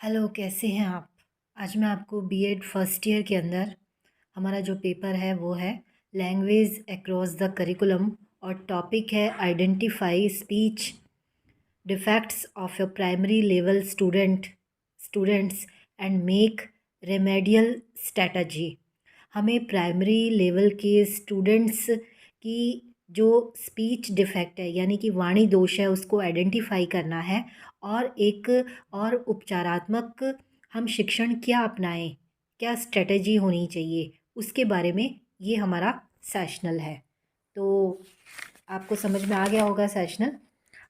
Hello, कैसे हैं आप? आज मैं आपको बीएड फर्स्ट ईयर के अंदर हमारा जो पेपर है वो है लैंग्वेज अक्रॉस द करिकुलम और टॉपिक है identify speech defects of a primary level students and make remedial strategy. हमें प्राइमरी लेवल के स्टूडेंट्स की जो स्पीच डिफेक्ट है यानी कि वाणी दोष है उसको आइडेंटिफाई करना है और एक और उपचारात्मक हम शिक्षण क्या अपनाएं, क्या स्ट्रेटजी होनी चाहिए, उसके बारे में ये हमारा सेशनल है। तो आपको समझ में आ गया होगा सेशनल।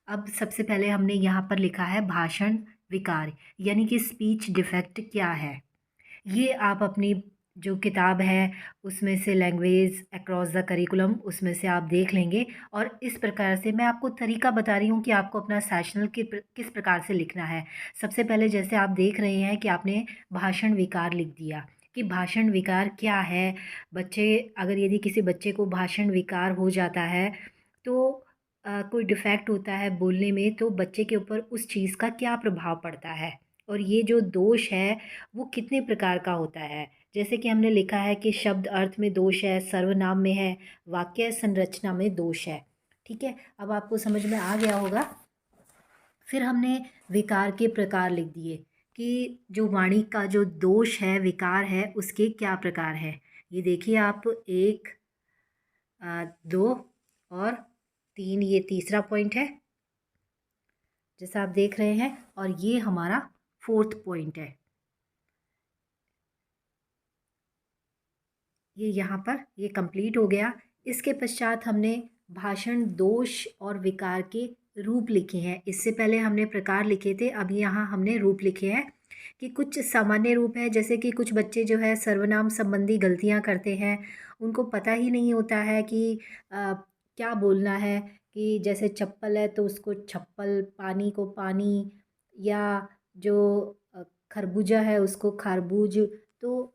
अब सबसे पहले हमने यहाँ पर लिखा है भाषण विकार यानी कि स्पीच डिफेक्ट क्या है। ये आप अपनी जो किताब है उसमें से लैंग्वेज अक्रॉस द करिकुलम उसमें से आप देख लेंगे और इस प्रकार से मैं आपको तरीका बता रही हूँ कि आपको अपना सेशनल किस प्रकार से लिखना है। सबसे पहले जैसे आप देख रहे हैं कि आपने भाषण विकार लिख दिया कि भाषण विकार क्या है। बच्चे अगर यदि किसी बच्चे को भाषण विकार हो जाता है तो कोई डिफेक्ट होता है बोलने में तो बच्चे के ऊपर उस चीज़ का क्या प्रभाव पड़ता है और ये जो दोष है वो कितने प्रकार का होता है। जैसे कि हमने लिखा है कि शब्द अर्थ में दोष है, सर्वनाम में है, वाक्य संरचना में दोष है। ठीक है, अब आपको समझ में आ गया होगा। फिर हमने विकार के प्रकार लिख दिए कि जो वाणी का जो दोष है, विकार है, उसके क्या प्रकार है। ये देखिए आप 1, 2 और 3, ये तीसरा पॉइंट है जैसा आप देख रहे हैं और ये हमारा फोर्थ पॉइंट है। ये यहाँ पर ये कंप्लीट हो गया। इसके पश्चात हमने भाषण दोष और विकार के रूप लिखे हैं। इससे पहले हमने प्रकार लिखे थे, अब यहाँ हमने रूप लिखे हैं कि कुछ सामान्य रूप है जैसे कि कुछ बच्चे जो है सर्वनाम संबंधी गलतियाँ करते हैं। उनको पता ही नहीं होता है कि क्या बोलना है, कि जैसे चप्पल है तो उसको छप्पल, पानी को पानी, या जो खरबूजा है उसको खरबूज। तो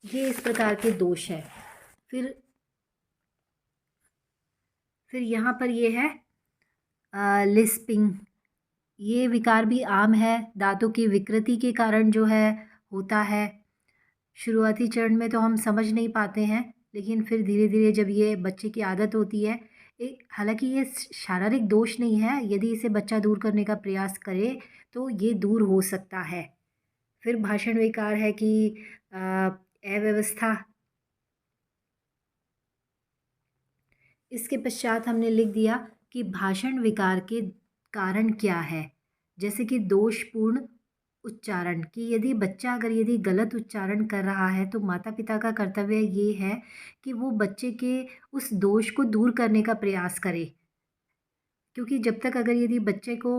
ये इस प्रकार के दोष हैं। फिर फिर यहाँ पर ये है लिस्पिंग। ये विकार भी आम है, दांतों की विकृति के कारण जो है होता है। शुरुआती चरण में तो हम समझ नहीं पाते हैं, लेकिन फिर धीरे धीरे जब ये बच्चे की आदत होती है, एक हालांकि ये शारीरिक दोष नहीं है, यदि इसे बच्चा दूर करने का प्रयास करे तो ये दूर हो सकता है। फिर भाषण विकार है कि अव्यवस्था। इसके पश्चात हमने लिख दिया कि भाषण विकार के कारण क्या है, जैसे कि दोषपूर्ण उच्चारण, कि यदि बच्चा अगर यदि गलत उच्चारण कर रहा है तो माता पिता का कर्तव्य ये है कि वो बच्चे के उस दोष को दूर करने का प्रयास करे। क्योंकि जब तक अगर यदि बच्चे को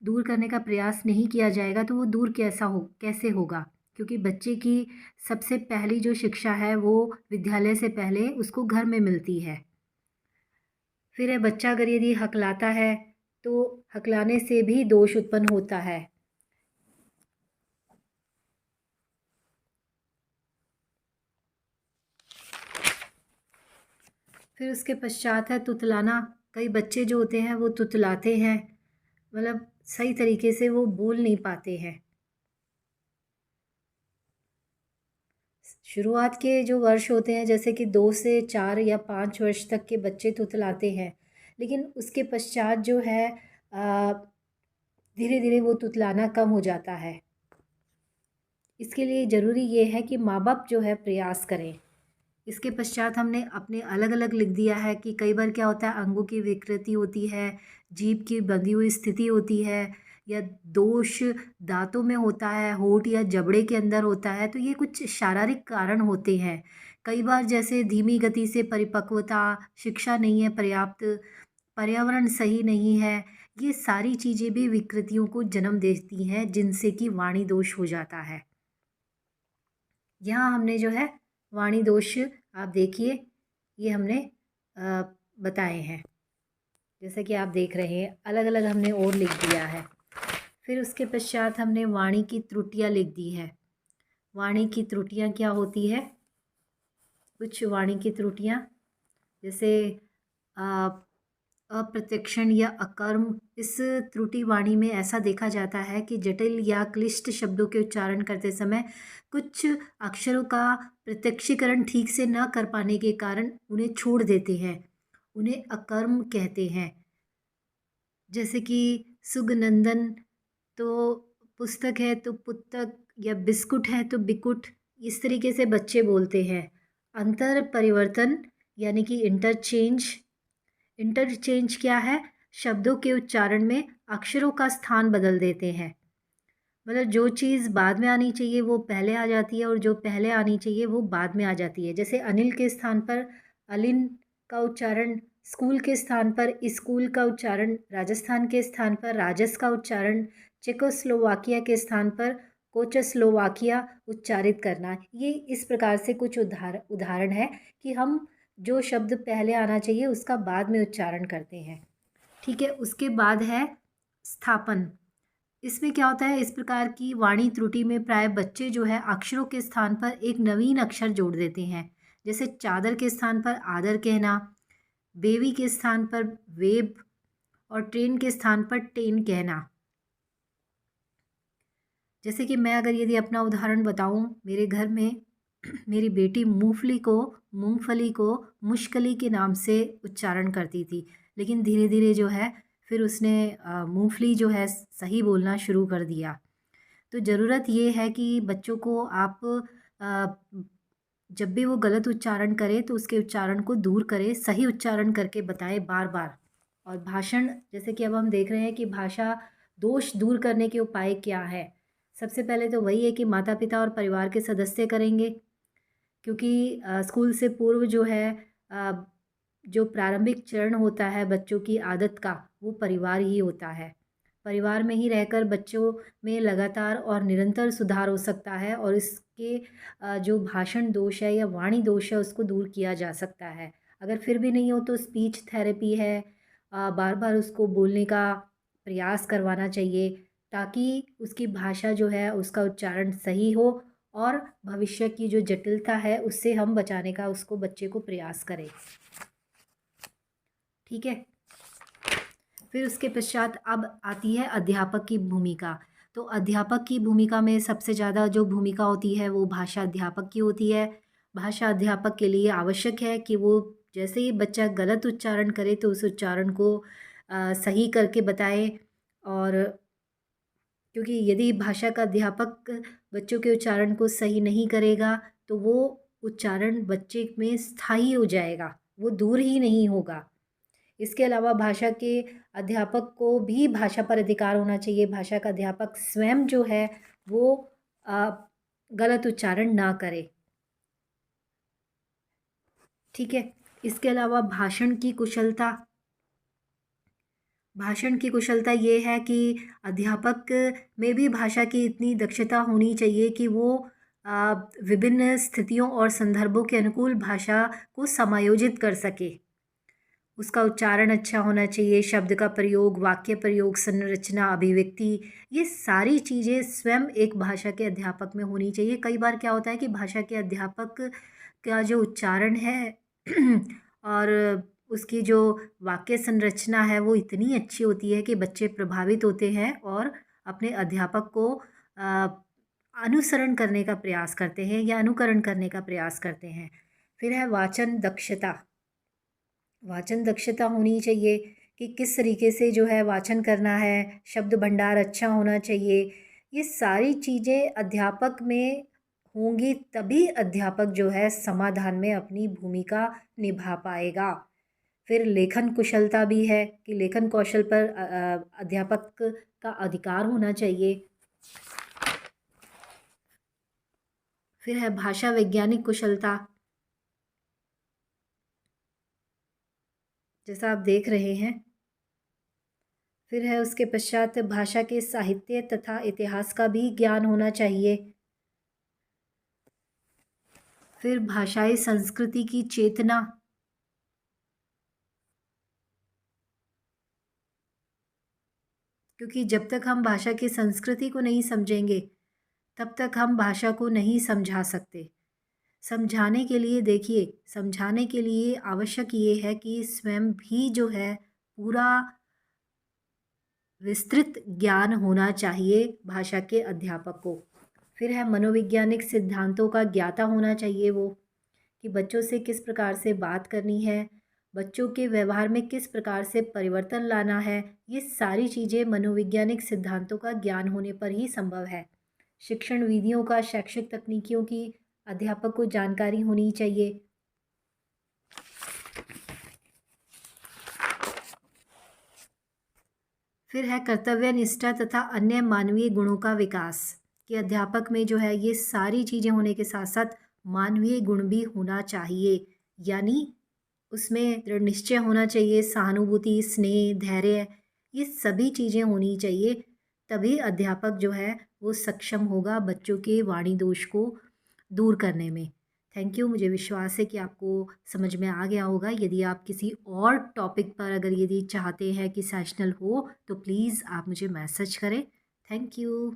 दूर करने का प्रयास नहीं किया जाएगा तो वो दूर कैसे होगा। क्योंकि बच्चे की सबसे पहली जो शिक्षा है वो विद्यालय से पहले उसको घर में मिलती है। फिर है बच्चा अगर यदि हकलाता है तो हकलाने से भी दोष उत्पन्न होता है। फिर उसके पश्चात है तुतलाना। कई बच्चे जो होते हैं वो तुतलाते हैं, मतलब सही तरीके से वो बोल नहीं पाते हैं। शुरुआत के जो वर्ष होते हैं जैसे कि 2 से 4 या 5 वर्ष तक के बच्चे तुतलाते हैं, लेकिन उसके पश्चात जो है धीरे धीरे वो तुतलाना कम हो जाता है। इसके लिए ज़रूरी ये है कि माँ बाप जो है प्रयास करें। इसके पश्चात हमने अपने अलग अलग लिख दिया है कि कई बार क्या होता है, अंगों की विकृति होती है, जीभ की बंधी हुई स्थिति होती है, या दोष दांतों में होता है, होंठ या जबड़े के अंदर होता है। तो ये कुछ शारीरिक कारण होते हैं। कई बार जैसे धीमी गति से परिपक्वता, शिक्षा नहीं है पर्याप्त, पर्यावरण सही नहीं है, ये सारी चीज़ें भी विकृतियों को जन्म देती हैं जिनसे कि वाणी दोष हो जाता है। यहाँ हमने जो है वाणी दोष आप देखिए ये हमने अ, बताए हैं, जैसे कि आप देख रहे हैं अलग अलग हमने और लिख दिया है। फिर उसके पश्चात हमने वाणी की त्रुटियाँ लिख दी है। वाणी की त्रुटियाँ क्या होती है, कुछ वाणी की त्रुटियाँ जैसे अप्रत्यक्षण या अकर्म। इस त्रुटि वाणी में ऐसा देखा जाता है कि जटिल या क्लिष्ट शब्दों के उच्चारण करते समय कुछ अक्षरों का प्रत्यक्षीकरण ठीक से न कर पाने के कारण उन्हें छोड़ देते हैं, उन्हें अकर्म कहते हैं। जैसे कि सुगनंदन तो पुस्तक है तो पुस्तक, या बिस्कुट है तो बिकुट। इस तरीके से बच्चे बोलते हैं। अंतर परिवर्तन यानी कि इंटरचेंज। इंटरचेंज क्या है? शब्दों के उच्चारण में अक्षरों का स्थान बदल देते हैं। मतलब जो चीज़ बाद में आनी चाहिए वो पहले आ जाती है, और जो पहले आनी चाहिए वो बाद में आ जाती है। जैसे अनिल के स्थान पर अलिन का उच्चारण, स्कूल के स्थान पर स्कूल का उच्चारण, राजस्थान के स्थान पर राजस का उच्चारण, चेकोस्लोवाकिया के स्थान पर कोचस्लोवाकिया उच्चारित करना। ये इस प्रकार से कुछ उदाहरण है कि हम जो शब्द पहले आना चाहिए उसका बाद में उच्चारण करते हैं। ठीक है, उसके बाद है स्थापन। इसमें क्या होता है, इस प्रकार की वाणी त्रुटि में प्राय बच्चे जो है अक्षरों के स्थान पर एक नवीन अक्षर जोड़ देते हैं। जैसे चादर के स्थान पर आदर कहना, बेवी के स्थान पर वेब, और ट्रेन के स्थान पर टेन कहना। जैसे कि मैं अगर यदि अपना उदाहरण बताऊं, मेरे घर में मेरी बेटी मूंगफली को मुश्कली के नाम से उच्चारण करती थी, लेकिन धीरे धीरे जो है फिर उसने मूंगफली जो है सही बोलना शुरू कर दिया। तो ज़रूरत ये है कि बच्चों को आप अ, जब भी वो गलत उच्चारण करे तो उसके उच्चारण को दूर करें, सही उच्चारण करके बताएं बार बार। और भाषण, जैसे कि अब हम देख रहे हैं कि भाषा दोष दूर करने के उपाय क्या है। सबसे पहले तो वही है कि माता पिता और परिवार के सदस्य करेंगे, क्योंकि स्कूल से पूर्व जो है अ, जो प्रारंभिक चरण होता है बच्चों की आदत का, वो परिवार ही होता है। परिवार में ही रहकर बच्चों में लगातार और निरंतर सुधार हो सकता है, और इसके जो भाषण दोष है या वाणी दोष है उसको दूर किया जा सकता है। अगर फिर भी नहीं हो तो स्पीच थेरेपी है, बार बार उसको बोलने का प्रयास करवाना चाहिए, ताकि उसकी भाषा जो है उसका उच्चारण सही हो, और भविष्य की जो जटिलता है उससे हम बचाने का उसको बच्चे को प्रयास करें। ठीक है, फिर उसके पश्चात अब आती है अध्यापक की भूमिका। तो अध्यापक की भूमिका में सबसे ज़्यादा जो भूमिका होती है वो भाषा अध्यापक की होती है। भाषा अध्यापक के लिए आवश्यक है कि वो जैसे ही बच्चा गलत उच्चारण करे तो उस उच्चारण को सही करके बताए। और क्योंकि यदि भाषा का अध्यापक बच्चों के उच्चारण को सही नहीं करेगा तो वो उच्चारण बच्चे में स्थायी हो जाएगा, वो दूर ही नहीं होगा। इसके अलावा भाषा के अध्यापक को भी भाषा पर अधिकार होना चाहिए। भाषा का अध्यापक स्वयं जो है वो अ, गलत उच्चारण ना करे। ठीक है, इसके अलावा भाषण की कुशलता ये है कि अध्यापक में भी भाषा की इतनी दक्षता होनी चाहिए कि वो विभिन्न स्थितियों और संदर्भों के अनुकूल भाषा को समायोजित कर सके। उसका उच्चारण अच्छा होना चाहिए, शब्द का प्रयोग, वाक्य प्रयोग, संरचना, अभिव्यक्ति, ये सारी चीज़ें स्वयं एक भाषा के अध्यापक में होनी चाहिए। कई बार क्या होता है कि भाषा के अध्यापक का जो उच्चारण है और उसकी जो वाक्य संरचना है वो इतनी अच्छी होती है कि बच्चे प्रभावित होते हैं और अपने अध्यापक को अ, अनुसरण करने का प्रयास करते हैं या अनुकरण करने का प्रयास करते हैं। फिर है वाचन दक्षता। वाचन दक्षता होनी चाहिए कि किस तरीके से जो है वाचन करना है, शब्द भंडार अच्छा होना चाहिए। ये सारी चीज़ें अध्यापक में होंगी तभी अध्यापक जो है समाधान में अपनी भूमिका निभा पाएगा। फिर लेखन कुशलता भी है कि लेखन कौशल पर अध्यापक का अधिकार होना चाहिए। फिर है भाषा वैज्ञानिक कुशलता, जैसा आप देख रहे हैं। फिर है उसके पश्चात भाषा के साहित्य तथा इतिहास का भी ज्ञान होना चाहिए। फिर भाषाई संस्कृति की चेतना, क्योंकि जब तक हम भाषा की संस्कृति को नहीं समझेंगे तब तक हम भाषा को नहीं समझा सकते। समझाने के लिए आवश्यक ये है कि स्वयं भी जो है पूरा विस्तृत ज्ञान होना चाहिए भाषा के अध्यापक को। फिर है मनोवैज्ञानिक सिद्धांतों का ज्ञाता होना चाहिए वो, कि बच्चों से किस प्रकार से बात करनी है, बच्चों के व्यवहार में किस प्रकार से परिवर्तन लाना है। ये सारी चीज़ें मनोवैज्ञानिक सिद्धांतों का ज्ञान होने पर ही संभव है। शिक्षण विधियों का, शैक्षिक तकनीकियों की अध्यापक को जानकारी होनी चाहिए। फिर है कर्तव्य निष्ठा तथा अन्य मानवीय गुणों का विकास, कि अध्यापक में जो है ये सारी चीज़ें होने के साथ साथ मानवीय गुण भी होना चाहिए। यानी उसमें दृढ़ निश्चय होना चाहिए, सहानुभूति, स्नेह, धैर्य, ये सभी चीज़ें होनी चाहिए। तभी अध्यापक जो है वो सक्षम होगा बच्चों के वाणी दोष को दूर करने में। Thank you. मुझे विश्वास है कि आपको समझ में आ गया होगा। यदि आप किसी और टॉपिक पर अगर यदि चाहते हैं कि सेशनल हो तो प्लीज़ आप मुझे मैसेज करें। Thank you.